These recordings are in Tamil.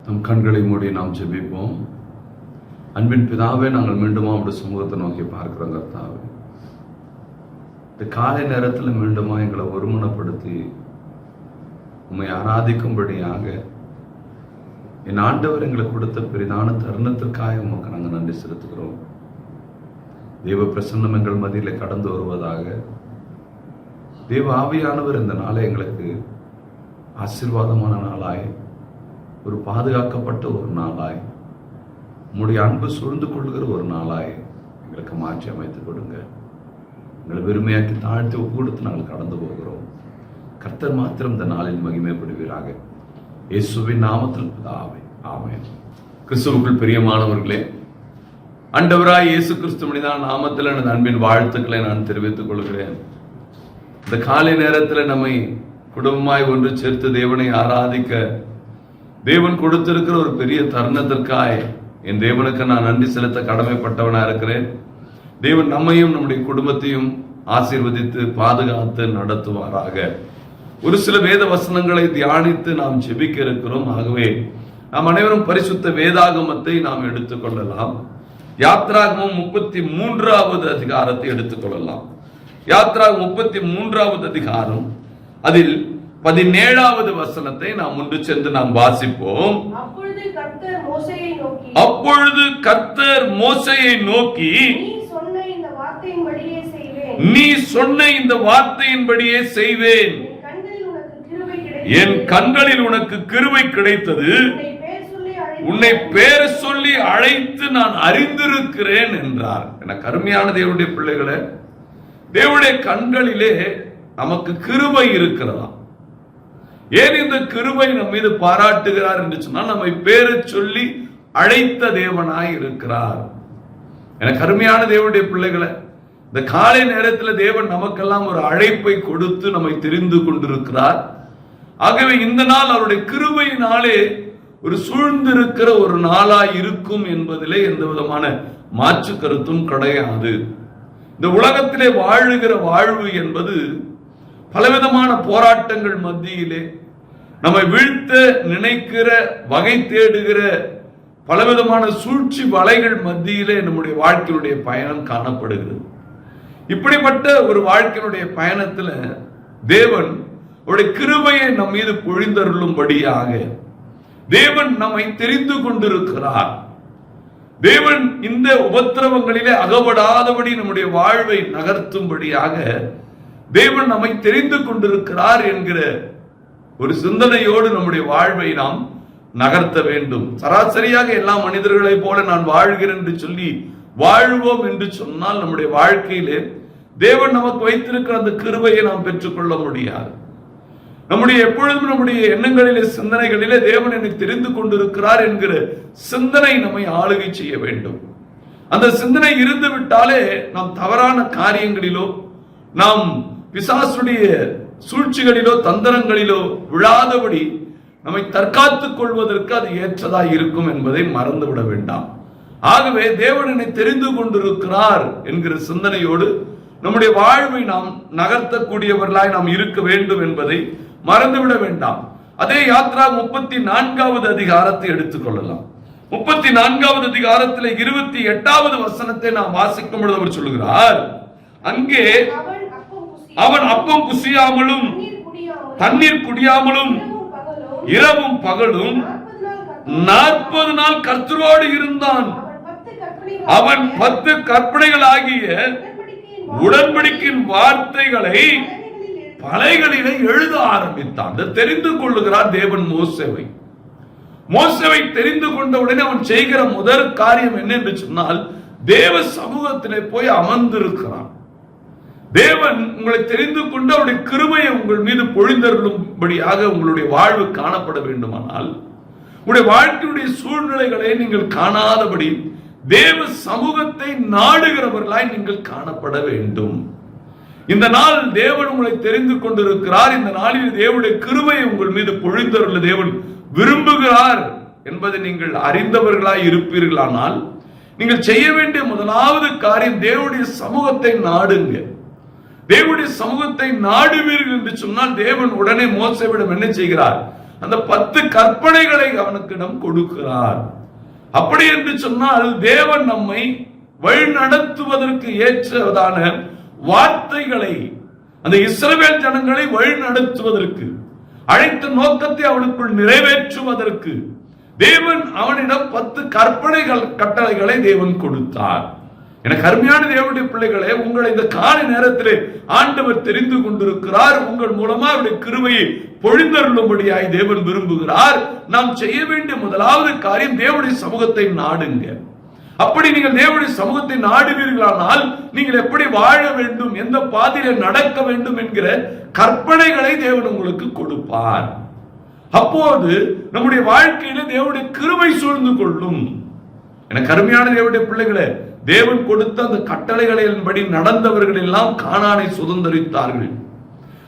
நம் கண்களை மூடி நாம் ஜெபிப்போம். அன்பின் பிதாவே, நாங்கள் மீண்டுமா உடைய சமூகத்தை நோக்கி பார்க்கிறோம். கர்த்தாவே, இந்த காலை நேரத்தில் மீண்டுமா எங்களை ஒருமுனப்படுத்தி உம்மை ஆராதிக்கும்படியாக என் ஆண்டவர் எங்களுக்கு கொடுத்த பெரிதான தருணத்திற்காக உமக்கு நாங்கள் நன்றி செலுத்துகிறோம். தேவ பிரசன்னம் எங்கள் மத்தியில் கடந்து வருவதாக. தேவ ஆவியானவர் இந்த நாளை எங்களுக்கு ஆசீர்வாதமான நாளாய், ஒரு பாதுகாக்கப்பட்ட ஒரு நாளாய், உம்முடைய அன்பு சூழ்ந்து கொள்கிற ஒரு நாளாய் எங்களுக்கு மாற்றி அமைத்துக் கொடுங்க. எங்களை வெறுமையாக்கி தாழ்த்தி ஒப்பு கொடுத்து நாங்கள் கடந்து போகிறோம். கர்த்தர் மாத்திரம் இந்த நாளில் மகிமைப்படுவீராக. இயேசுவின் நாமத்தில் பிதாவே, ஆமென். கிறிஸ்துவுக்குள் பிரியமானவர்களே, ஆண்டவராய் இயேசு கிறிஸ்துவின் நாமத்தில் எனது அன்பின் வாழ்த்துக்களை நான் தெரிவித்துக் கொள்கிறேன். இந்த காலை நேரத்தில் நம்மை குடும்பமாய் ஒன்று சேர்த்து தேவனை ஆராதிக்க தேவன் கொடுத்திருக்கிற ஒரு பெரிய தருணத்திற்காய் என் தேவனுக்கு நான் நன்றி செலுத்த கடமைப்பட்டவனா இருக்கிறேன். தேவன் நம்மையும் நம்முடைய குடும்பத்தையும் ஆசீர்வதித்து பாதுகாத்து நடத்துவாராக. ஒரு சில வேத வசனங்களை தியானித்து நாம் ஜெபிக்க இருக்கிறோம். ஆகவே நாம் அனைவரும் பரிசுத்த வேதாகமத்தை நாம் எடுத்துக்கொள்ளலாம். யாத்ராகமம் 33வது அதிகாரத்தை எடுத்துக்கொள்ளலாம். யாத்ராகமம் 33வது அதிகாரம், அதில் 17வது வசனத்தை நாம் முன்பு சென்று நாம் வாசிப்போம். அப்பொழுது கர்த்தர் மோசேயை நோக்கி நீ சொன்ன இந்த வார்த்தையின்படியே செய்வேன். என் கண்களில் உனக்கு கிருபை கிடைத்தது. உன்னை பேர் சொல்லி அழைத்து நான் அறிந்திருக்கிறேன் என்றார். எனக்கு அருமையான தேவனுடைய பிள்ளைகளே, தேவனுடைய கண்களிலே நமக்கு கிருபை இருக்கிறதா? ஏன் இந்த கிருபை நம் மீது பாராட்டுகிறார் என்று சொன்னால், நம்மை பேரை சொல்லி அழைத்த தேவனாய் இருக்கிறார். எனக்கு அருமையான தேவனுடைய பிள்ளைகளை, இந்த காலை நேரத்தில் தேவன் நமக்கெல்லாம் ஒரு அழைப்பை கொடுத்து நம்மை தெரிந்து கொண்டிருக்கிறார். ஆகவே இந்த நாள் அவருடைய கிருபையினாலே ஒரு சூழ்ந்திருக்கிற ஒரு நாளாய் இருக்கும் என்பதிலே எந்த விதமான மாற்று கருத்தும் கிடையாது. இந்த உலகத்திலே வாழுகிற வாழ்வு என்பது பலவிதமான போராட்டங்கள் மத்தியிலே நம்மை வீழ்த்த நினைக்கிற, வகை தேடுகிற பலவிதமான சூழ்ச்சி வலைகள் மத்தியிலே நம்முடைய வாழ்க்கையினுடைய பயணம் காணப்படுகிறது. இப்படிப்பட்ட ஒரு வாழ்க்கையினுடைய பயணத்துல தேவன் அவருடைய கிருபையை நம் மீது பொழிந்தருளும்படியாக தேவன் நம்மை தெரிந்து கொண்டிருக்கிறார். தேவன் இந்த உபத்திரவங்களிலே அகப்படாதபடி நம்முடைய வாழ்வை நகர்த்தும்படியாக தேவன் நம்மை தெரிந்து கொண்டிருக்கிறார் என்கிற ஒரு சிந்தனையோடு நம்முடைய வாழ்வை நாம் நகர்த்த வேண்டும். சராசரியாக எல்லா மனிதர்களை போல நான் வாழ்கிறேன் என்று சொல்லி வாழ்வோம் என்று சொன்னால் நம்முடைய வாழ்க்கையிலே தேவன் நமக்கு வைத்திருக்கிற அந்த கிருபையை நாம் பெற்றுக்கொள்ள முடியாது. நம்முடைய எப்பொழுதும் நம்முடைய எண்ணங்களிலே, சிந்தனைகளிலே தேவன் எனக்கு தெரிந்து கொண்டிருக்கிறார் என்கிற சிந்தனை நம்மை ஆளுகை செய்ய வேண்டும். அந்த சிந்தனை இருந்து விட்டாலே நாம் தவறான காரியங்களிலோ, நாம் பிசாசுடைய சூழ்ச்சிகளிலோ தந்திரங்களிலோ விழாதபடி நம்மை தற்காத்துக் கொள்வதற்கு அது ஏற்றதாய் இருக்கும் என்பதை மறந்துவிட வேண்டாம். ஆகவே தேவன் என்னை தெரிந்து கொண்டிருக்கிறார் என்கிற சிந்தனையோடு நம்முடைய வாழ்வை நாம் நகர்த்தக்கூடியவர்களாய் நாம் இருக்க வேண்டும் என்பதை மறந்துவிட வேண்டாம். அதே யாத்ரா 34வது அதிகாரத்தை எடுத்துக்கொள்ளலாம். 34வது அதிகாரத்தில் 28வது வசனத்தை நாம் வாசிக்கும் பொழுது அவர் சொல்லுகிறார், அங்கே அவன் அப்பம் புசியாமலும் தண்ணீர் குடியாமலும் இரவும் பகலும் 40 நாள் கர்த்தரோடு இருந்தான். அவன் 10 கற்பனைகள் ஆகிய உடன்படிக்கையின் வார்த்தைகளை பலகைகளிலே எழுத ஆரம்பித்தான். தெரிந்து கொள்ளுகிறார் தேவன் மோசேவை தெரிந்து கொண்டவுடனே அவன் செய்கிற முதல் காரியம் என்ன என்று சொன்னால், தேவ சமூகத்திலே போய் அமர்ந்திருக்கிறான். தேவன் உங்களை தெரிந்து கொண்டு அவருடைய கிருபையை உங்கள் மீது பொழிந்தருளும்படியாக உங்களுடைய வாழ்வு காணப்பட வேண்டுமானால், உங்களுடைய வாழ்க்கையுடைய சூழ்நிலைகளை நீங்கள் காணாதபடி தேவ சமூகத்தை நாடுகிறவர்களாய் நீங்கள் காணப்பட வேண்டும். இந்த நாள் தேவன் உங்களை தெரிந்து கொண்டிருக்கிறார். இந்த நாளில் தேவனுடைய கிருபையை உங்கள் மீது பொழிந்தருள தேவன் விரும்புகிறார் என்பதை நீங்கள் அறிந்தவர்களாய் இருப்பீர்களானால், நீங்கள் செய்ய வேண்டிய முதலாவது காரியம் தேவனுடைய சமூகத்தை நாடுங்க. தேவனுடைய சமூகத்தை நாடுவீர்கள் என்று சொன்னால் தேவன் உடனே மோசேவிடம் என்ன செய்கிறார்? அந்த 10 கற்பனைகளை அவனுக்கு நம் கொடுக்கிறார். அப்படி என்று சொன்னால் தேவன் நம்மை வழி நடத்துவதற்கு ஏற்றதான வார்த்தைகளை, அந்த இஸ்ரவேல் ஜனங்களை வழி நடத்துவதற்கு, அழைத்த நோக்கத்தை அவனுக்குள் நிறைவேற்றுவதற்கு தேவன் அவனிடம் 10 கட்டளைகளை தேவன் கொடுத்தார். எனக்கு அருமையான தேவனுடைய பிள்ளைகளே, உங்களை இந்த காலை நேரத்திலே ஆண்டவர் தெரிந்து கொண்டிருக்கிறார். உங்கள் மூலமா அவருடைய கிருபையை பொழிந்தருளும்படியாய் தேவன் விரும்புகிறார். நாம் செய்ய வேண்டிய முதலாவது காரியம் தேவனுடைய சமூகத்தை நாடுங்க. அப்படி நீங்கள் தேவனுடைய சமூகத்தை நாடுவீர்களானால் நீங்கள் எப்படி வாழ வேண்டும், எந்த பாதையில நடக்க வேண்டும் என்கிற கற்பனைகளை தேவன் உங்களுக்கு கொடுப்பார். அப்போது நம்முடைய வாழ்க்கையில தேவனுடைய கிருபை சூழ்ந்து கொள்ளும். எனக்கு அருமையான தேவனுடைய பிள்ளைகளே, தேவன் கொடுத்த அந்த கட்டளைகளின்படி நடந்தவர்கள் எல்லாம் கானானை சுதந்தரித்தார்கள்.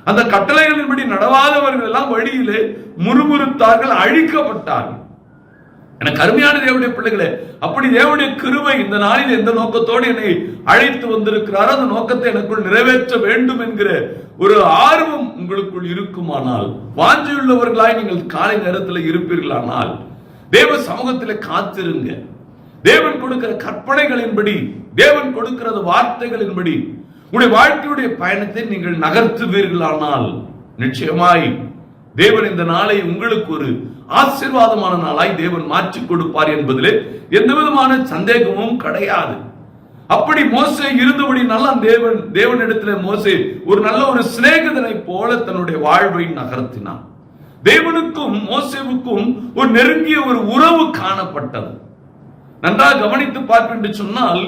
அந்த கட்டளைகளின்படி நடவாதவர்கள் எல்லாம் வழியிலே முறுமுறுத்தார்கள், அழிக்கப்பட்டார்கள். எனக்கு அருமையான தேவனுடைய பிள்ளைகளே, அப்படி தேவனுடைய கிருபை இந்த நாளில் எந்த நோக்கத்தோடு என்னை அழைத்து வந்திருக்கிறாரோ அந்த நோக்கத்தை எனக்குள் நிறைவேற்ற வேண்டும் என்கிற ஒரு ஆர்வம் உங்களுக்குள் இருக்குமானால், வாஞ்சியுள்ளவர்களாய் நீங்கள் காலை நேரத்தில் இருப்பீர்களானால் தேவ சமூகத்தில் காத்திருங்க. தேவன் கொடுக்கிற கற்பனைகளின்படி, தேவன் கொடுக்கிற வார்த்தைகளின்படி உங்களுடைய வாழ்க்கையுடைய பயணத்தை நீங்கள் நகர்த்துவீர்களானால் நிச்சயமாய் தேவன் இந்த நாளை உங்களுக்கு ஒரு ஆசீர்வாதமான நாளாய் தேவன் மாற்றிக் கொடுப்பார் என்பதிலே எந்த விதமான சந்தேகமும் கிடையாது. அப்படி மோசே இருந்தபடி நல்ல தேவனிடத்திலே மோசே ஒரு நல்ல ஒரு சிநேகிதனை போல தன்னுடைய வாழ்வை நகர்த்தினான். தேவனுக்கும் மோசேவுக்கும் ஒரு நெருங்கிய ஒரு உறவு காணப்பட்டது. நன்றாக கவனித்து பார்ப்பேன் என்று சொன்னால்,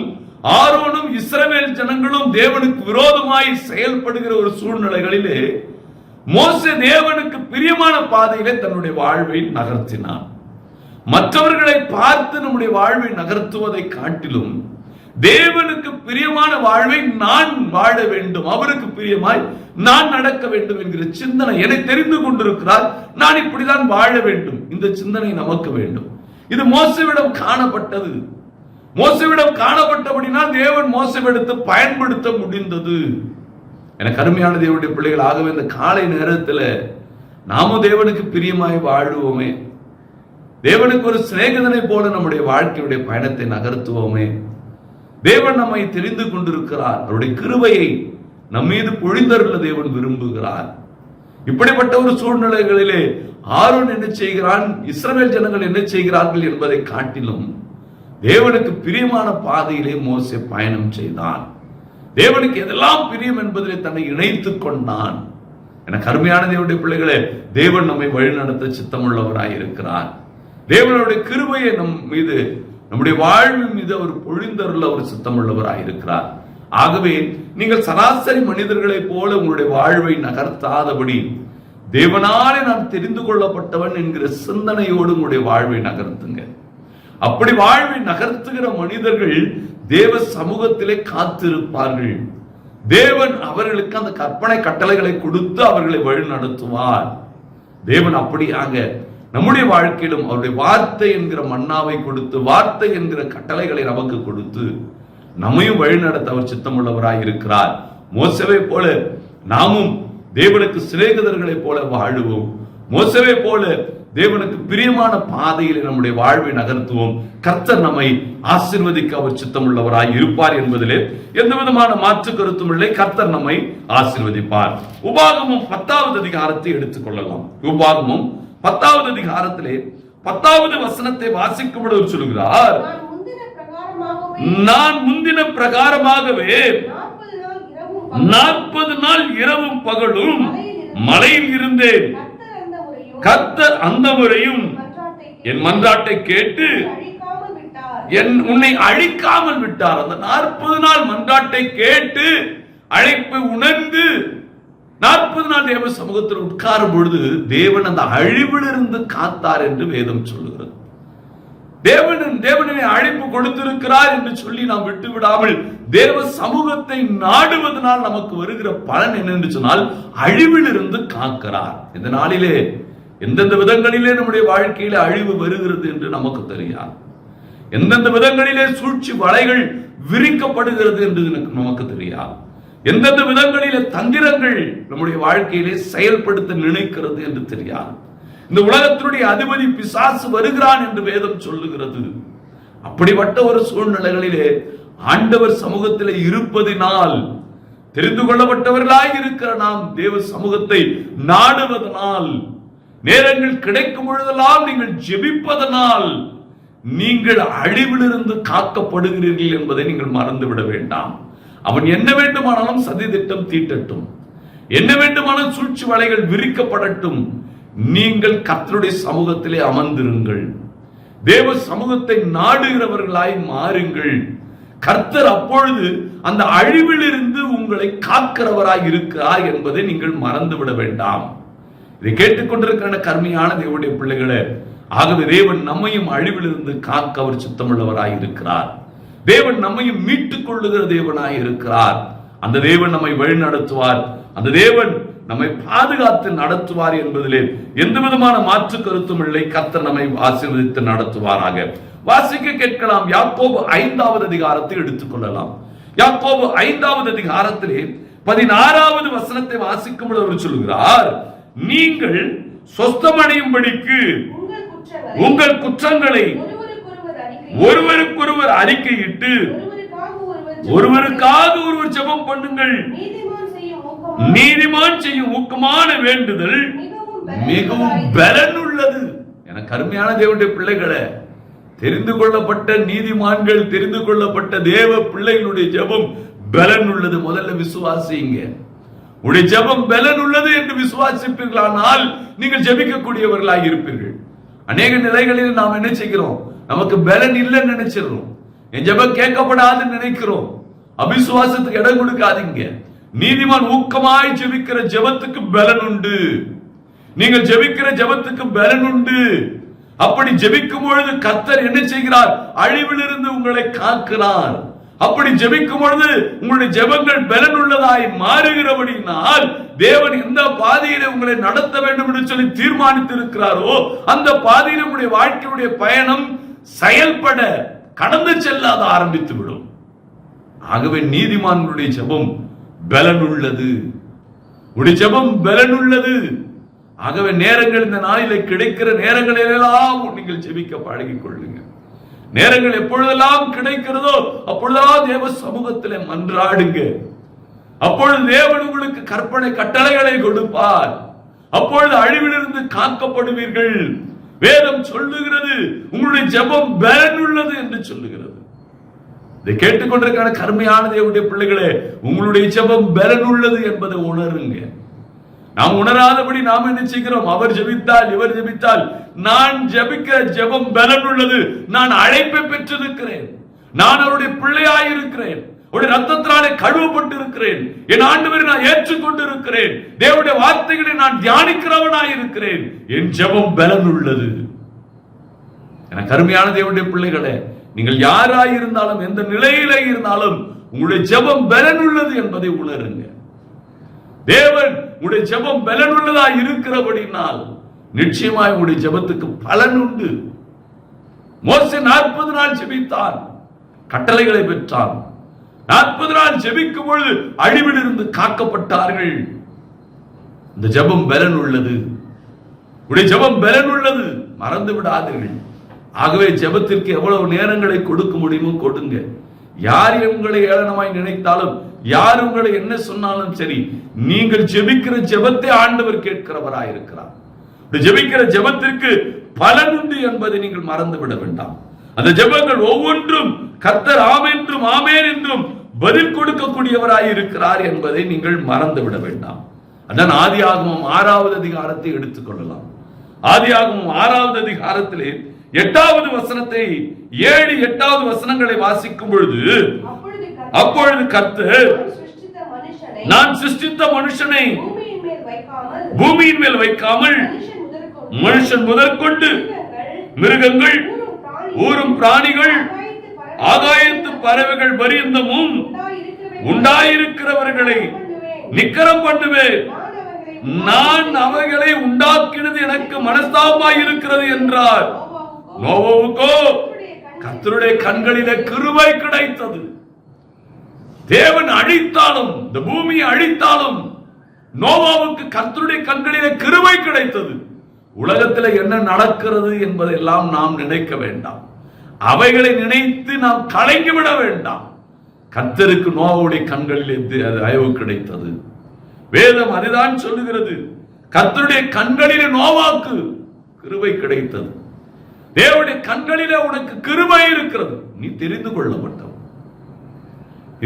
ஆரோனும் இஸ்ரவேல் ஜனங்களும் தேவனுக்கு விரோதமாய் செயல்படுகிற ஒரு சூழ்நிலைகளிலே மோசே தேவனுக்கு பிரியமான பாதையிலே தன்னுடைய வாழ்வை நகர்த்தினான். மற்றவர்களை பார்த்து நம்முடைய வாழ்வை நகர்த்துவதை காட்டிலும் தேவனுக்கு பிரியமான வாழ்வை நான் வாழ வேண்டும், அவருக்கு பிரியமாய் நான் நடக்க வேண்டும் என்கிற சிந்தனை என்னை தெரிந்து கொண்டிருக்கிறார். நான் இப்படிதான் வாழ வேண்டும், இந்த சிந்தனை நமக்கு வேண்டும். இது மோசேவிடம் காணப்பட்டது. மோசேவிடம் காணப்பட்டபடினால் தேவன் மோசேவிடத்தை பயன்படுத்த முடிந்தது. எனக்கு அருமையான தேவனுடைய பிள்ளைகள், ஆகவே இந்த காலை நேரத்தில் நாமும் தேவனுக்கு பிரியமாய் வாழுவோமே, தேவனுக்கு ஒரு சிநேகிதனை போல நம்முடைய வாழ்க்கையுடைய பயணத்தை நகர்த்துவோமே. தேவன் நம்மை தெரிந்து கொண்டிருக்கிறார். அவருடைய கிருபையை நம் மீது பொழிந்தருள தேவன் விரும்புகிறார். இப்படிப்பட்ட ஒரு சூழ்நிலைகளிலே ஆரோன் என்ன செய்கிறான், இஸ்ரவேல் ஜனங்கள் என்ன செய்கிறார்கள் என்பதை காட்டிலும் தேவனுக்கு பிரியமான பாதையிலே மோசே பயணம் செய்தான். தேவனுக்கு எதெல்லாம் பிரியம் என்பதிலே தன்னை இணைத்துக் கொண்டான். எனக்கு அருமையான தேவனுடைய பிள்ளைகளே, தேவன் நம்மை வழிநடத்த சித்தமுள்ளவராய் இருக்கிறார். தேவனுடைய கிருபையை நம் மீது, நம்முடைய வாழ்வின் மீது அவர் பொழிந்தருள ஒரு சித்தமுள்ளவராய் இருக்கிறார். ஆகவே நீங்கள் சராசரி மனிதர்களை போல உங்களுடைய வாழ்வை நகர்த்தாதபடி தேவனாலே நான் தெரிந்து கொள்ளப்பட்டவன் என்கிற சிந்தனையோடு உங்களுடைய வாழ்வை நகர்த்துங்க. அப்படி வாழ்வை நகர்த்துகிற மனிதர்கள் தேவ சமூகத்திலே காத்திருப்பார்கள். தேவன் அவர்களுக்கு அந்த கற்பனை கட்டளைகளை கொடுத்து அவர்களை வழி நடத்துவார். தேவன் அப்படியாக நம்முடைய வாழ்க்கையிலும் அவருடைய வார்த்தை என்கிற மன்னாவை கொடுத்து, வார்த்தை என்கிற கட்டளைகளை நமக்கு கொடுத்து நம்மையும் வழிநடத்த அவர் சித்தமுள்ளவராய் இருக்கிறார். மோசேவை போல நாமும் தேவனுக்கு சிநேகிதர்களை போல வாழுவோம். மோசேவை போல தேவனுக்கு பிரியமான பாதையிலே நம்முடைய வாழ்வை நகர்த்துவோம். கர்த்தர் நம்மை ஆசீர்வதிக்க அவர் சித்தமுள்ளவராய் இருப்பார் என்பதிலே எந்த விதமான மாற்று கருத்தும் இல்லை. கர்த்தர் நம்மை ஆசீர்வதிப்பார். உபாகமம் 10வது அதிகாரத்தை எடுத்துக்கொள்ளலாம். உபாகமம் 10வது அதிகாரத்திலே 10வது வசனத்தை வாசிக்கும்படி சொல்கிறார், நான் முந்தின பிரகாரமாகவே 40 நாள் இரவும் பகலும் மலையில் இருந்தேன். கர்த்தர் அந்த முறையும் என் மன்றாட்டை கேட்டு உன்னை அழிக்காமல் விட்டார். அந்த 40 நாள் மன்றாட்டை கேட்டு அழைப்பை உணர்ந்து 40 நாள் தேவ சமூகத்தில் உட்காரும் பொழுது தேவன் அந்த அழிவிலிருந்து காத்தார் என்று வேதம் சொல்லுகிறது. தேவனை அழைப்பு கொடுத்திருக்கிறார் என்று சொல்லி நாம் விட்டு விடாமல் தேவ சமூகத்தை நாடுவதனால் நமக்கு வருகிற பலன் என்னென்று சொன்னால் அழிவில் இருந்து காக்கிறார். இந்த நாளிலே எந்தெந்த விதங்களிலே நம்முடைய வாழ்க்கையில அழிவு வருகிறது என்று நமக்கு தெரியாது. எந்தெந்த விதங்களிலே சூழ்ச்சி வலைகள் விரிக்கப்படுகிறது என்று நமக்கு தெரியாது. எந்தெந்த விதங்களிலே தந்திரங்கள் நம்முடைய வாழ்க்கையிலே செயல்படுத்த நினைக்கிறது என்று தெரியாது. இந்த உலகத்தினுடைய அதிபதி பிசாசு வருகிறான் என்று வேதம் சொல்லுகிறது. அப்படிப்பட்ட ஒரு சூழ்நிலைகளிலே ஆண்டவர் சமூகத்தில் இருப்பதினால், தெரிந்து கொள்ளப்பட்டவர்களாய் இருக்கிற நாம் தேவ சமூகத்தை நாடுவதனால், நேரங்கள் கிடைக்கும் பொழுதெல்லாம் நீங்கள் ஜெபிப்பதனால் நீங்கள் அழிவிலிருந்து காக்கப்படுகிறீர்கள் என்பதை நீங்கள் மறந்துவிட வேண்டாம். அவன் என்ன வேண்டுமானாலும் சதி திட்டம் தீட்டட்டும், என்ன வேண்டுமானாலும் சூழ்ச்சி வலைகள் விரிக்கப்படட்டும், நீங்கள் கர்த்தருடைய சமூகத்திலே அமர்ந்திருங்கள். தேவ சமூகத்தை நாடுகிறவர்களாய் மாறுங்கள். கர்த்தர் அப்பொழுது அந்த அழிவிலிருந்து உங்களை காக்கிறவராய் இருக்கிறார் என்பதை நீங்கள் மறந்துவிட வேண்டாம். இதை கேட்டுக்கொண்டிருக்கிற கருமையான தேவனுடைய பிள்ளைகளே, ஆகவே தேவன் நம்மையும் அழிவிலிருந்து காக்க அவர் சித்தமுள்ளவராய் இருக்கிறார். தேவன் நம்மையும் மீட்டுக் கொள்ளுகிற தேவனாய் இருக்கிறார். அந்த தேவன் நம்மை வழி நடத்துவார். அந்த தேவன் நம்மை பாதுகாத்து நடத்துவார் என்பதிலே எந்த விதமான மாற்று கருத்தும் இல்லை. கர்த்தர் நம்மை ஆசீர்வதித்து நடத்துவாராக. வாசிக்க கேட்கலாம். யாக்கோபு 5வது அதிகாரத்தை எடுத்துக்கொள்ளலாம். யாக்கோபு 5வது அதிகாரத்திலே 16வது வசனத்தை வாசிக்கும் பொழுது அவர் சொல்கிறார், நீங்கள் சொஸ்தமடையும்படிக்கு உங்கள் குற்றங்களை ஒருவருக்கொருவர் அறிக்கையிட்டு ஒருவருக்காக ஒருவர் ஜெபம் பண்ணுங்கள். நீதிமான் செய்யும் ஊக்கமான வேண்டுதல் மிகவும் பலன் உள்ளது. என கருமையான தேவனுடைய பிள்ளைகளை, தெரிந்து கொள்ளப்பட்ட நீதிமான்கள், தெரிந்து கொள்ளப்பட்ட தேவ பிள்ளைகளுடைய ஜெபம் பலன் உள்ளது. முதல்ல விசுவாசிங்க. உடைய ஜெபம் பலன் உள்ளது என்று விசுவாசிப்பீர்களானால் நீங்கள் ஜெபிக்கக்கூடியவர்களாக இருப்பீர்கள். அநேக நிலைகளில் நாம் என்ன செய்கிறோம்? நமக்கு பலன் இல்லைன்னு நினைச்சிடறோம். என் ஜெபம் கேட்கப்படாதுன்னு நினைக்கிறோம். அவிசுவாசத்துக்கு இடம் கொடுக்காதீங்க. நீதிமான் ஊக்கமாய் ஜெபிக்கிற ஜெபத்துக்கு பலன் உண்டு. நீங்கள் ஜெபிக்கிற ஜெபத்துக்கு பலன் உண்டு. அப்படி ஜெபிக்கும் பொழுது கர்த்தர் என்ன செய்கிறார்? அழிவிலிருந்து உங்களை காக்கிறார். அப்படி ஜெபிக்கும் பொழுது உங்களுடைய ஜெபங்கள் பலன் உள்ளதாய் மாறுகிறபடினால் தேவன் எந்த பாதையிலே உங்களை நடத்த வேண்டும் என்று சொல்லி தீர்மானித்து இருக்கிறாரோ அந்த பாதையிலே உங்களுடைய வாழ்க்கையுடைய பயணம் செயல்பட கடந்து செல்லாத ஆரம்பித்து விடும். ஆகவே நீதிமான்களுடைய ஜெபம் பலன் உள்ளது. உடைய ஜெபம் பலன் உள்ளது. ஆகவே நேரங்கள் இந்த நாளிலே கிடைக்கிற நேரங்களிலெல்லாம் நீங்கள் ஜெபிக்க பழகிக் கொள்ளுங்க. நேரங்கள் எப்பொழுதெல்லாம் கிடைக்கிறதோ அப்பொழுதெல்லாம் தேவ சமூகத்திலே மன்றாடுங்க. அப்பொழுது தேவன் உங்களுக்கு கற்பனை கட்டளைகளை கொடுப்பார். அப்பொழுது அழிவிலிருந்து காக்கப்படுவீர்கள். வேதம் சொல்லுகிறது உங்களுடைய ஜெபம் பலன் உள்ளது என்று சொல்லுகிறது. இதை கேட்டுக்கொண்டிருக்கிற கருமையான தேவனுடைய பிள்ளைகளே, உங்களுடைய ஜெபம் பலன் உள்ளது என்பதை உணருங்க. நாம் உணராதபடி நாம் என்ன செய்கிறோம்? அவர் ஜெபித்தால், இவர் ஜெபித்தால், நான் ஜெபிக்கிற ஜெபம் பலன் உள்ளது. நான் அழைப்பை பெற்றிருக்கிறேன். நான் அவருடைய பிள்ளையாய் இருக்கிறேன். அவருடைய ரத்தத்தினாலே கழுவப்பட்டு இருக்கிறேன். என் ஆண்டவரை நான் ஏற்றுக்கொண்டு இருக்கிறேன். தேவனுடைய வார்த்தைகளை நான் தியானிக்கிறவனாய் இருக்கிறேன். என் ஜெபம் பலன் உள்ளது. என கருமையான தேவனுடைய பிள்ளைகளே, நீங்கள் யாராய் இருந்தாலும், எந்த நிலையிலே இருந்தாலும் உங்களுடைய ஜெபம் பலன் உள்ளது என்பதை உணருங்க. தேவன் உடைய ஜெபம் பலன் உள்ளதா இருக்கிறபடினால் நிச்சயமாய் உடைய ஜெபத்துக்கு பலன் உண்டு. மோசே 40 நாள் ஜெபித்தான், கட்டளைகளை பெற்றான். 40 நாள் ஜெபிக்கும் பொழுது அழிவிலிருந்து காக்கப்பட்டார்கள். இந்த ஜெபம் பலன் உள்ளது. உடைய ஜெபம் பலன் உள்ளது, மறந்து விடாதீர்கள். ஆகவே ஜெபத்திற்கு எவ்வளவு நேரங்களை கொடுக்க முடியுமோ கொடுங்க. யார் உங்களை ஏளனமாய் நினைத்தாலும், யார் உங்களை என்ன சொன்னாலும் சரி, நீங்கள் ஜெபிக்கிற ஜெபத்தை ஆண்டவர் கேட்கிறவராய் இருக்கிறார். ஜெபிக்கிற ஜெபத்திற்கு பலன் உண்டு என்பதை நீங்கள் மறந்து விட வேண்டாம். அந்த ஜெபங்கள் ஒவ்வொன்றும் கர்த்தர் ஆமென் என்றும் ஆமென் என்றும் பதில் கொடுக்கக்கூடியவராய் இருக்கிறார் என்பதை நீங்கள் மறந்து விட வேண்டாம். அதான் ஆதியாகமம் 6வது அதிகாரத்தை எடுத்துக்கொள்ளலாம். ஆதியாகமம் 6வது அதிகாரத்திலே 8வது வசனத்தை 7, 8வது வசனங்களை வாசிக்கும் பொழுது, அப்பொழுது கர்த்தர் நான் சிருஷ்டித்த மனுஷனை பூமியின் மேல் வைக்காமல் மனுஷன் முதற்கொண்டு மிருகங்கள், ஊரும் பிராணிகள், ஆகாயத்து பறவைகள் பரியந்தமும் உண்டாயிருக்கிறவர்களை நிக்கரம் பண்ணுவேன். நான் அவைகளை உண்டாக்கினது எனக்கு மனஸ்தாபமாய் இருக்கிறது என்றார். நோவாவுக்கோ கர்த்தருடைய கண்களிலே கிருபை கிடைத்தது. தேவன் அழித்தாலும், இந்த பூமியை அழித்தாலும் நோவாவுக்கு கர்த்தருடைய கண்களிலே கிருபை கிடைத்தது. உலகத்தில் என்ன நடக்கிறது என்பதெல்லாம் நாம் நினைக்க வேண்டாம். அவைகளை நினைத்து நாம் கலங்கிவிட வேண்டாம். கர்த்தருக்கு நோவாவுடைய கண்களில் அது தயவு கிடைத்தது. வேதம் அதுதான் சொல்லுகிறது. கர்த்தருடைய கண்களிலே நோவாக்கு கிருபை கிடைத்தது. தேவனுடைய கண்களிலே உனக்கு கிருபை இருக்கிறது. நீ தெரிந்து கொள்ளப்பட்டவன்.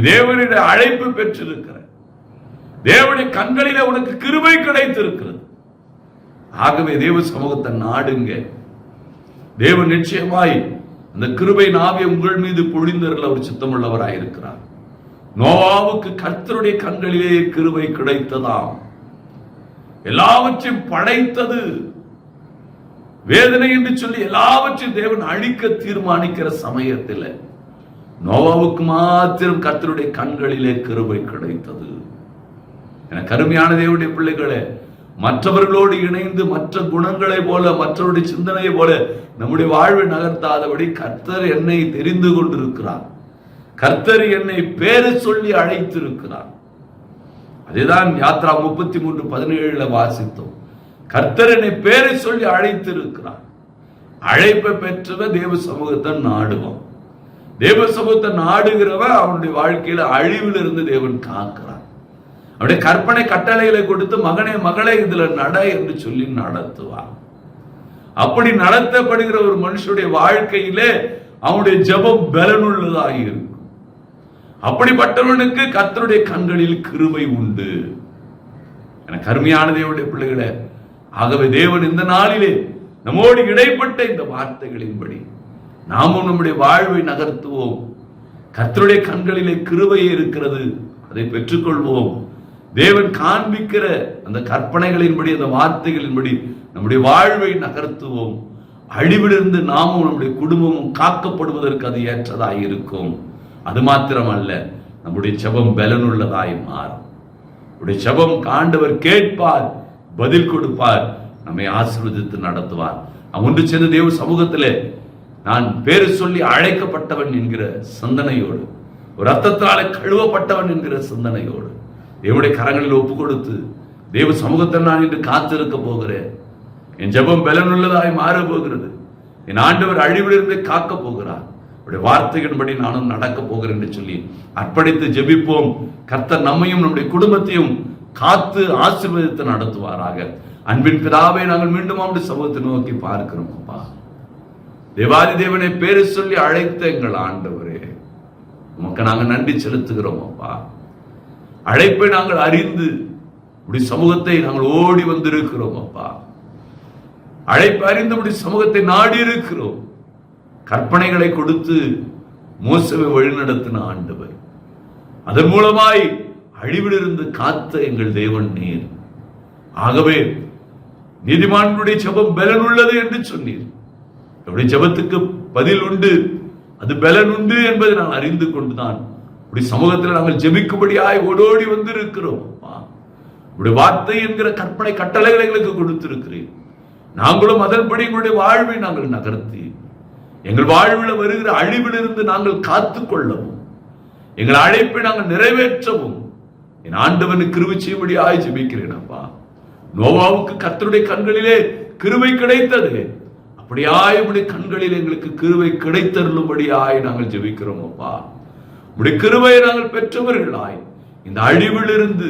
தேவனுடைய அழைப்பு பெற்றிருக்கிற தேவனுடைய கண்களிலே உனக்கு கிருபை கிடைத்திருக்கிறது. ஆகவே தேவ சமூகத்தை நாடுங்க. தேவன் நிச்சயமாய் அந்த கிருபை நாவை உங்கள் மீது பொழிந்தருள அவர் சித்தமுள்ளவராயிருக்கிறார். நோவாவுக்கு கர்த்தருடைய கண்களிலே கிருபை கிடைத்ததாம். எல்லாவற்றையும் படைத்தது வேதனை என்று சொல்லி எல்லாவற்றையும் தேவன் அழிக்க தீர்மானிக்கிற சமயத்தில் நோவாவுக்கு மாத்திரம் கர்த்தருடைய கண்களிலே கிருபை கிடைத்தது. என கருமையான தேவனுடைய பிள்ளைகளே, மற்றவர்களோடு இணைந்து மற்ற குணங்களை போல மற்றவருடைய சிந்தனையை போல நம்முடைய வாழ்வை நகர்த்தாதபடி கர்த்தர் என்னை தெரிந்து கொண்டிருக்கிறார். கர்த்தர் என்னை பேரை சொல்லி அழைத்திருக்கிறார். அதுதான் யாத்ரா 33:17 வாசித்தோம். கர்த்தர் என்னை பேரை சொல்லி அழைத்திருக்கிறார். அழைப்பை பெற்றவன் தேவ சமூகத்தை நாடுவான். தேவ சமூகத்தை நாடுகிறவன் அவனுடைய வாழ்க்கையில அழிவிலிருந்து தேவன் காக்கிறார். அவருடைய கற்பனை கட்டளைகளை கொடுத்து மகனே மகளே இதுல நட என்று சொல்லி நடத்துவார். அப்படி நடத்தப்படுகிற ஒரு மனுஷனுடைய வாழ்க்கையிலே அவனுடைய ஜெபம் பலனுள்ளதாக இருக்கும். அப்படிப்பட்டவனுக்கு கர்த்தருடைய கண்களில் கிருபை உண்டு. என கருமையான தேவனுடைய பிள்ளைகளே, ஆகவே தேவன் இந்த நாளிலே நம்மோடு இடைப்பட்ட இந்த வார்த்தைகளின்படி நாமும் நம்முடைய வாழ்வை நகர்த்துவோம். கர்த்தருடைய கண்களிலே கிருபை இருக்கிறது, அதை பெற்றுக்கொள்வோம். தேவன் காண்பிக்கிற அந்த கற்பனைகளின்படி அந்த வார்த்தைகளின்படி நம்முடைய வாழ்வை நகர்த்துவோம். அழிவிலிருந்து நாமும் நம்முடைய குடும்பமும் காக்கப்படுவதற்கு அது ஏற்றதாய் இருக்கும். அது மாத்திரமல்ல, நம்முடைய ஜெபம் பலனுள்ளதாய் மாறும். நம்முடைய ஜெபம் ஆண்டவர் கேட்பார், பதில் கொடுப்பார், நம்மை ஆசீர்வதித்து நடத்துவார். ஒன்று சேர்ந்த தேவ சமூகத்திலே நான் பேரு சொல்லி அழைக்கப்பட்டவன் என்கிற சிந்தனையோடு, ஒரு ரத்தத்தாலே கழுவப்பட்டவன் என்கிற சிந்தனையோடு தேவனுடைய கரங்களில் ஒப்பு கொடுத்து தேவ சமூகத்தில் நான் இன்று காத்திருக்க போகிறேன். என் ஜெபம் பலனுள்ளதாய் மாற போகிறது. என் ஆண்டவர் அழிவிலிருந்து காக்க போகிறார். அவருடைய வார்த்தைகளின்படி நானும் நடக்க போகிறேன் என்று சொல்லி அர்ப்பணித்து ஜெபிப்போம். கர்த்தர் நம்மையும் நம்முடைய குடும்பத்தையும் காத்து ஆசீர்வதித்து நடத்துவாராக. அன்பின் பிதாவே, நாங்கள் மீண்டும் அவருடைய சமூகத்தை நோக்கி பார்க்கிறோம். அப்பா, தேவாதி தேவனை பேரு சொல்லி அழைத்த எங்கள் ஆண்டவரே, உமக்கு நாங்கள் நன்றி செலுத்துகிறோம். அப்பா, அழைப்பை நாங்கள் அறிந்து உடைய சமூகத்தை நாங்கள் ஓடி வந்திருக்கிறோம். அப்பா, அழைப்பு அறிந்து உடைய சமூகத்தை நாடி இருக்கிறோம். கற்பனைகளை கொடுத்து மோசவை வழிநடத்தின ஆண்டவர், அதன் மூலமாய் அழிவிலிருந்து காத்த எங்கள் தேவன் நீர். ஆகவே நீதிமான்களுடைய ஜெபம் பலன் உள்ளது என்று சொன்னீர். நம்முடைய ஜெபத்துக்கு பதில் உண்டு, அது பலன் உண்டு என்பதை நான் அறிந்து கொண்டுதான் உடைய சமூகத்தில் நாங்கள் ஜெபிக்கும்படியாய் ஓடோடி வந்திருக்கிறோம். உடைய வார்த்தை என்கிற கற்பனை கட்டளைகளை எங்களுக்கு கொடுத்திருக்கிறேன். நாங்களும் அதன்படி எங்களுடைய வாழ்வை நாங்கள் நகர்த்தி எங்கள் வாழ்வில் வருகிற அழிவிலிருந்து நாங்கள் காத்துக் கொள்ளவும், எங்கள் அழைப்பை நாங்கள் நிறைவேற்றவும் என் ஆண்டவனுக்கு கிருபை செய்யும்படியாய் ஜெபிக்கிறேன். அப்பா, நோவாவுக்கு கர்த்தருடைய கண்களிலே கிருபை கிடைத்தது, அப்படியாய் உடைய கண்களில் எங்களுக்கு கிருபை கிடைத்தருளும்படியாய் நாங்கள் ஜெபிக்கிறோம். அப்பா, உடைய கிருபையை நாங்கள் பெற்றவர்களாய் இந்த அழிவிலிருந்து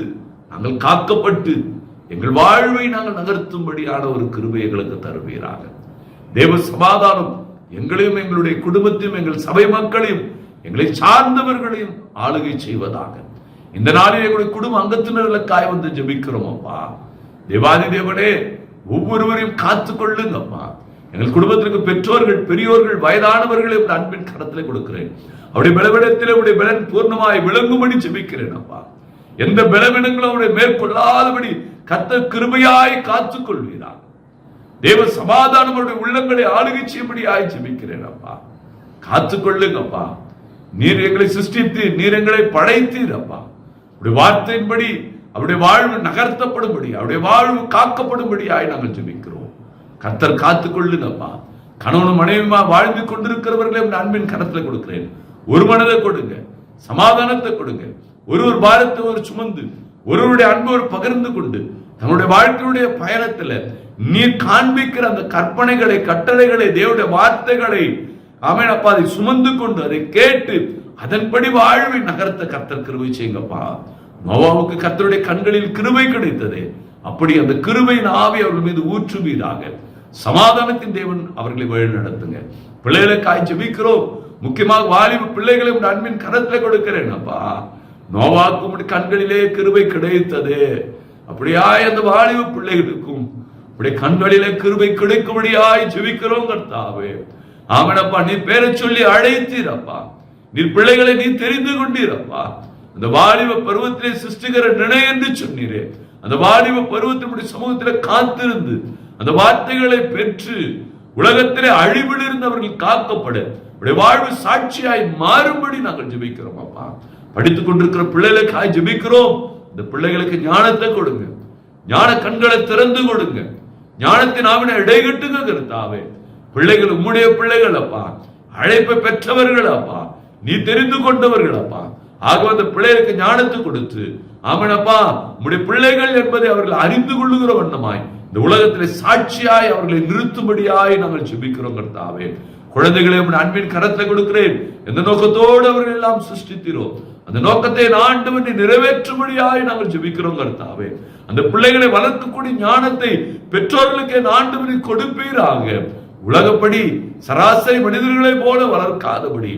நாங்கள் காக்கப்பட்டு எங்கள் வாழ்வை நாங்கள் நகர்த்தும்படியான ஒரு கிருபை எங்களுக்கு தருவீராக. தேவ சமாதானம் எங்களையும் எங்களுடைய குடும்பத்தையும் எங்கள் சபை மக்களையும் எங்களை சார்ந்தவர்களையும் ஆளுகை செய்வதாக. இந்த நாளில் எங்களுடைய குடும்ப அங்கத்தினர்களுக்காய் வந்து ஜெபிக்கிறோம். அப்பா, தேவாதி தேவனே, ஒவ்வொருவரையும் காத்துக் கொள்ளுங்கப்பா. எங்கள் குடும்பத்திற்கு பெற்றோர்கள், பெரியோர்கள், வயதானவர்களை அன்பின் கரத்திலே கொடுக்கிறேன். அவருடைய பலவீனத்திலே அவருடைய பலன் பூர்ணமாய் விளங்கும்படி ஜெபிக்கிறேன். அப்பா, எந்த பலவீனங்களும் அவருடைய மேற்கொள்ளாதபடி கர்த்தர் கிருபையாய் காத்துக் கொள்வீராக. தேவ சமாதானம் அவருடைய உள்ளங்களை ஆளுகை செய்யும்படியாய் ஜெபிக்கிறேன். அப்பா, காத்துக் கொள்ளுங்கப்பா. நீர் எங்களை சிருஷ்டித்து நீர் எங்களை படைத்தீர். அப்பா, அவருடைய வார்த்தையின்படி அவருடைய வாழ்வு நகர்த்தப்படும்படி, அவருடைய வாழ்வு காக்கப்படும்படியாய் நாங்கள் ஜெபிக்கிறோம். கர்த்தர் காத்துக் கொள்ளுங்கப்பா. கணவனும் மனைவியுமா வாழ்ந்து கொண்டிருக்கிறவர்களே அன்பின் கரத்தில் கொடுக்கிறேன். ஒரு மனதை கொடுங்க, சமாதானத்தை கொடுங்க. ஒருவர் பாரத்தை ஒரு சுமந்து ஒருவருடைய அன்பு ஒரு பகிர்ந்து கொண்டு தன்னுடைய வாழ்க்கையுடைய பயணத்தில் நீர் காண்பிக்கிற அந்த கற்பனைகளை, கட்டளைகளை, தேவனுடைய வார்த்தைகளை ஆமென் அப்பா அதை சுமந்து கொண்டு அதை கேட்டு அதன்படி வாழ்வை நகர்த்த கர்த்தர் கிருபை செய்யுங்கப்பா. நோவாவுக்கு கர்த்தருடைய கண்களில் கிருபை கிடைத்தது. அப்படி அந்த கிருபையின் ஆவி அவர்கள் மீது ஊற்றுவீராக. சமாதானத்தின் தேவன் அவர்களை வழி நடத்துங்க. பிள்ளைகளுக்காய் ஜெபிக்கிறோம். முக்கியமாக வாலிப பிள்ளைகளை அன்பின் கரத்துல கொடுக்கிறேன் அப்பா. நோவாக்கு கண்களிலே கிருபை கிடைத்தது. அப்படியாய் அந்த வாலிப பிள்ளைகளுக்கும் அப்படி கண்களிலே கிருபை கிடைக்கும்படியாய் ஜெபிக்கிறோம் கர்த்தாவே. ஆமெனப்பா, நீ பேரை சொல்லி அழைத்தீரப்பா. நீ பிள்ளைகளை நீ தெரிந்து கொண்டீரப்பா. அந்த வாலிப பருவத்திலே சிருஷ்டிகர நினை என்று சொன்னீரே. அந்த வாலிப பருவத்தினுடைய சமூகத்திலே காத்திருந்து அந்த வார்த்தைகளை பெற்று உலகத்திலே அழிவில் இருந்தவர்கள் காக்கப்பட வாழ்வு சாட்சியாய் மாறும்படி நாங்கள் ஜெபிக்கிறோம் அப்பா. படித்துக் கொண்டிருக்கிற பிள்ளைகளுக்காய் ஜெபிக்கிறோம். இந்த பிள்ளைகளுக்கு ஞானத்தை கொடுங்க, ஞான கண்களை திறந்து கொடுங்க, ஞானத்தின் ஆவினை இடைகட்டுங்க கர்த்தாவே. பிள்ளைகள் உம்முடைய பிள்ளைகள் அப்பா, அழைப்பை பெற்றவர்கள் அப்பா, நீ தெரிந்து கொண்டவர்கள் அப்பா. ஆக அந்த பிள்ளைகளுக்கு ஞானத்தை கொடுத்து ஆமெனப்பா உம்முடைய பிள்ளைகள் என்பதை அவர்கள் அறிந்து கொள்ளுகிற வண்ணமாய் இந்த உலகத்திலே சாட்சியாய் அவர்களை நிறுத்தும்படியாய் நாங்கள் ஜெபிக்கிறோம் கர்த்தாவே. குழந்தைகளை உம்முடைய அன்பின் கரத்தை கொடுக்கிறேன். எந்த நோக்கத்தோடு அவர்கள் எல்லாம் சிருஷ்டித்தீரோ அந்த நோக்கத்தை ஆண்டவனை நிறைவேற்றும்படியாய் நாங்கள் ஜெபிக்கிறோம் கர்த்தாவே. அந்த பிள்ளைகளை வளர்க்கக்கூடிய ஞானத்தை பெற்றோர்களுக்கு ஆண்டவனை கொடுப்பீராக. உலகப்படி சராசரி மனிதர்களை போல வளர்க்காதபடி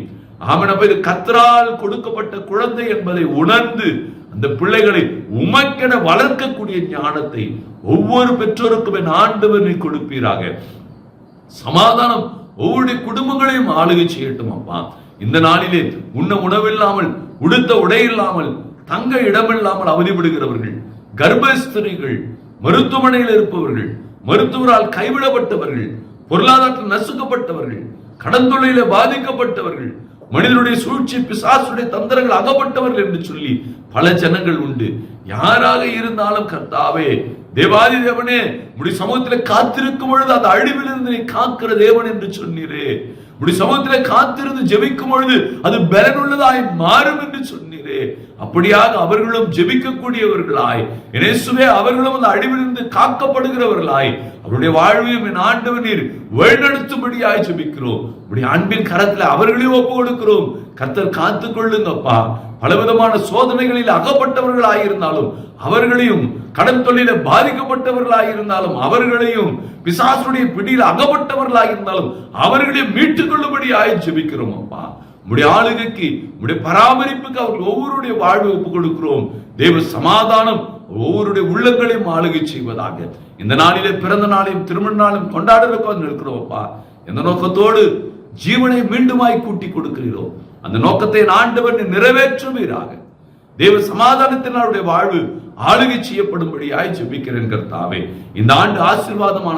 ஆமெனப்பா இது கர்த்தரால் கொடுக்கப்பட்ட குழந்தை என்பதை உணர்ந்து அந்த பிள்ளைகளை உமக்கென வளர்க்கக்கூடிய ஞானத்தை ஒவ்வொரு பெற்றோருக்கும் ஆண்டவனை கொடுப்பீராக. சமாதானம் ஒவ்வொரு குடும்பங்களையும் ஆளுகை செய்யட்டும் அப்பா. இந்த நாளிலே உண்ண உணவில்லாமல், உடுத்த உடை இல்லாமல், தங்க இடமில்லாமல் அவதிப்படுகிறவர்கள், கர்ப்பஸ்திரிகள், மருத்துவமனையில் இருப்பவர்கள், மருத்துவரால் கைவிடப்பட்டவர்கள், பொருளாதாரத்தில் நசுக்கப்பட்டவர்கள், கடன் தொல்லையில பாதிக்கப்பட்டவர்கள், மனிதனுடைய சூழ்ச்சி பிசாசுடைய தந்திரங்கள் அகப்பட்டவர்கள் என்று சொல்லி பல ஜனங்கள் உண்டு. யாராக இருந்தாலும் கர்த்தாவே, தேவாதி தேவனே, உம்முடைய சமூகத்தில் காத்திருக்கும் பொழுது அந்த அழிவிலிருந்து நீ காக்கிற தேவன் என்று சொன்னீரே. உம்முடைய சமூகத்தில் காத்திருந்து ஜெபிக்கும் பொழுது அது பலனுள்ளதாய் மாறும் என்று சொன்னீரே. அப்படியாக அவர்களும் ஜெபிக்கக்கூடியவர்களாய் இயேசுவே, அவர்களும் அந்த அழிவிலிருந்து காக்கப்படுகிறவர்களாய் அவருடைய வாழ்வையும் என் ஆண்டவர் நீர் வழிநடத்தும்படியாய் ஜெபிக்கிறோம். உடைய அன்பின் கரத்தில் அவர்களையும் ஒப்பு கொடுக்கிறோம். கர்த்தர் காத்துக் கொள்ளுங்கப்பா. பலவிதமான சோதனைகளில் அகப்பட்டவர்களாயிருந்தாலும் அவர்களையும், கடன் தொல்லையில பாதிக்கப்பட்டவர்களாயிருந்தாலும் அவர்களையும், பிசாசுடைய பிடியில் அகப்பட்டவர்களாயிருந்தாலும் அவர்களையும் மீட்டுக் கொள்ளும்படியாய் ஜெபிக்கிறோம் அப்பா. உடைய ஆளுகைக்கு, உடைய பராமரிப்புக்கு அவர்கள் ஒவ்வொருடைய வாழ்வை ஒப்புக் கொடுக்கிறோம். தேவ சமாதானம் ஒவ்வொருடைய உள்ளங்களையும் ஆளுகை செய்வதாக. இந்த நாளிலே பிறந்த நாளையும் திருமண நாளையும் கொண்டாடுறதுக்கு இருக்கிறோம் அப்பா. எந்த நோக்கத்தோடு ஜீவனை மீண்டுமாய் கூட்டி கொடுக்கிறோம் அந்த நோக்கத்தை ஆண்டவர் நிறைவேற்றுவீராக. தேவ சமாதானத்தினாருடைய வாழ்வு ஆளுகை செய்யப்படும்படியாய் ஜெபிக்கிறேன் கர்த்தாவே. இந்த ஆண்டு ஆசீர்வாதமான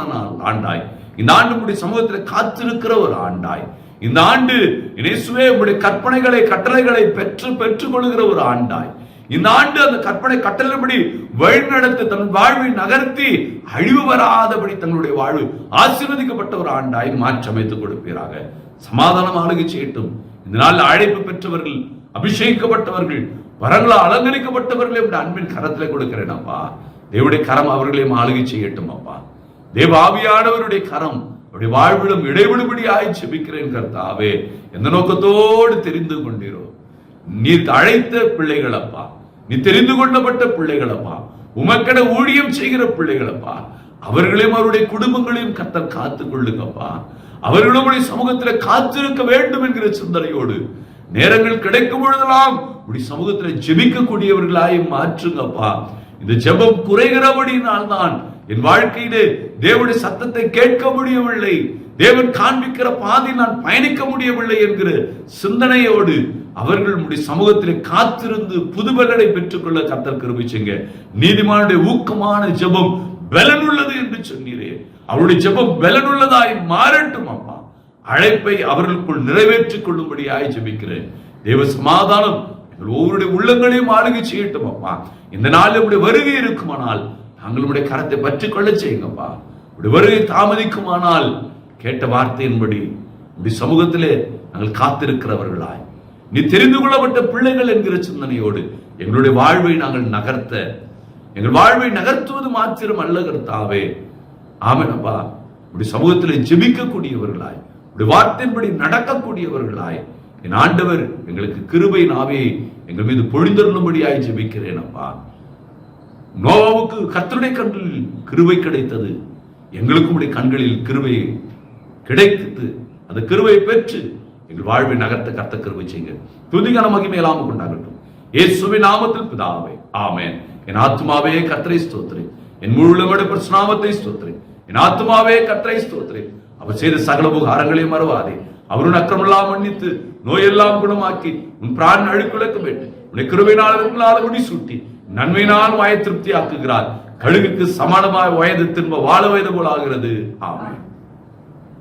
ஆண்டாய், இந்த ஆண்டு உடைய சமூகத்தில் காத்திருக்கிற ஒரு ஆண்டாய், இந்த ஆண்டு இயேசுவே உம்முடைய கற்பனைகளை, கட்டளைகளை பெற்றுக் கொள்கிற ஒரு ஆண்டாய், இந்த ஆண்டு அந்த கற்பனை கட்டளைப்படி வழிநடத்தி தன் வாழ்வை நகர்த்தி அழிவு வராதபடி தங்களுடைய வாழ்வு ஆசீர்வதிக்கப்பட்ட ஒரு ஆண்டாய் மாற்றமைத்துக் கொடுப்பீராக. சமாதானம் ஆளுகை செய்யட்டும். இந்த நாள் அழைப்பு பெற்றவர்கள், அபிஷேகிக்கப்பட்டவர்கள், வரங்களால் அலங்கரிக்கப்பட்டவர்களே அன்பின் கரத்திலே கொடுக்கிறேன் அப்பா. தேவனுடைய கரம் அவர்களையும் ஆளுகை செய்யட்டும் அப்பா. தேவ ஆவியானவருடைய கரம் அவருடைய வாழ்விலும் இடைவிடுபடியாய் ஜெபிக்கிறேன் கர்த்தாவே. எந்த நோக்கத்தோடு தெரிந்து கொண்டீரோ நீ அழைத்த பிள்ளைகள் அப்பா, நீ தெரிந்து கொள்ளப்பட்ட பிள்ளைகள் அப்பா, உமக்கென ஊழியம் செய்கிற பிள்ளைகள் அப்பா, அவர்களையும் அவருடைய குடும்பங்களையும் கர்த்தர் காத்துக் கொள்ளுங்கப்பா. அவர்களுடைய சமூகத்தில் காத்திருக்க வேண்டும் என்கிற சிந்தனையோடு நேரங்கள் கிடைக்கும் பொழுதெல்லாம் உடைய சமூகத்தில் ஜெபிக்கக்கூடியவர்களாய் மாற்றுங்கப்பா. இந்த ஜெபம் குறைகிறபடியினால் தான் என் வாழ்க்கையிலே தேவனுடைய சத்தத்தை கேட்க முடியவில்லை, தேவன் காண்பிக்கிற பாதை நான் பயணிக்க முடியவில்லை என்கிற சிந்தனையோடு அவர்கள் உடைய சமூகத்திலே காத்திருந்து புதுபலனை பெற்றுக்கொள்ள கர்த்தர் கிருபை செய்யுங்க. நீதிமானுடைய ஊக்கமான ஜெபம் பலனுள்ளது என்று சொன்னீரே, அவருடைய ஜெபம் பலனுள்ளதாய் மாறட்டும் அப்பா. அழைப்பை அவர்களுக்குள் நிறைவேற்றிக் கொள்ளும்படியாய் ஜெபிக்கிறேன். தேவ சமாதானம் ஒவ்வொருடைய உள்ளங்களையும் ஆளுகை செய்யட்டும் அப்பா. இந்த நாளில் உடைய வருகை இருக்குமானால் நாங்களுடைய கரத்தை பற்றிக் கொள்ள செய்யுங்கப்பா. உடைய வருகை தாமதிக்குமானால் கேட்ட வார்த்தையின்படி உடைய சமூகத்திலே நாங்கள் காத்திருக்கிறவர்களாய், நீ தெரிந்து கொள்ளப்பட்ட பிள்ளைகள் என்கிற சிந்தனையோடு எங்களுடைய வாழ்வை நாங்கள் நகர்த்த, எங்கள் வாழ்வை நகர்த்துவது மாத்திரம் அல்ல கர்த்தாவே, ஆமெனப்பா. உடைய சமூகத்தில் ஜெபிக்கக்கூடியவர்களாய், உடைய வார்த்தையின்படி நடக்கக்கூடியவர்களாய் என் ஆண்டவர் எங்களுக்கு கிருபையின் ஆவியை எங்கள் மீது பொழிந்தருளும்படியாய் ஜெபிக்கிறேன் அப்பா. நோவாவுக்கு கர்த்தருடைய கண்களில் கிருபை கிடைத்தது, எங்களுக்கும் உடைய கண்களில் கிருபை கிடைத்தது. அந்த கிருபையை பெற்று எங்கள் வாழ்வை நகர்த்த கர்த்தர் கிருபை செய்யுங்க. துதிகான மகிமையெல்லாம் கொண்டாகட்டும் இயேசுவின் நாமத்தில் பிதாவே, ஆமென். என் ஆத்துமாவே கர்த்தரை ஸ்தோத்திரி, என் முழுமையோட பரிசுநாமத்தை ஸ்தோத்திரி. என் ஆத்துமாவே கர்த்தரை ஸ்தோத்திரி. அவர் செய்த சகல உபகாரங்களையும் மறவாதே. அவருடன் அக்கிரமெல்லாம் மன்னித்து நோயெல்லாம் குணமாக்கி உன் பிராண அழுக்குலக்க வேண்டும். உன்னை கிருபையினால் முடி சூட்டி நன்மையினால் வாயை திருப்தி ஆக்குகிறார். கழுகுக்கு சமானமாய் வயது திரும்ப வாழ வயது போல ஆகிறது. ஆமென்.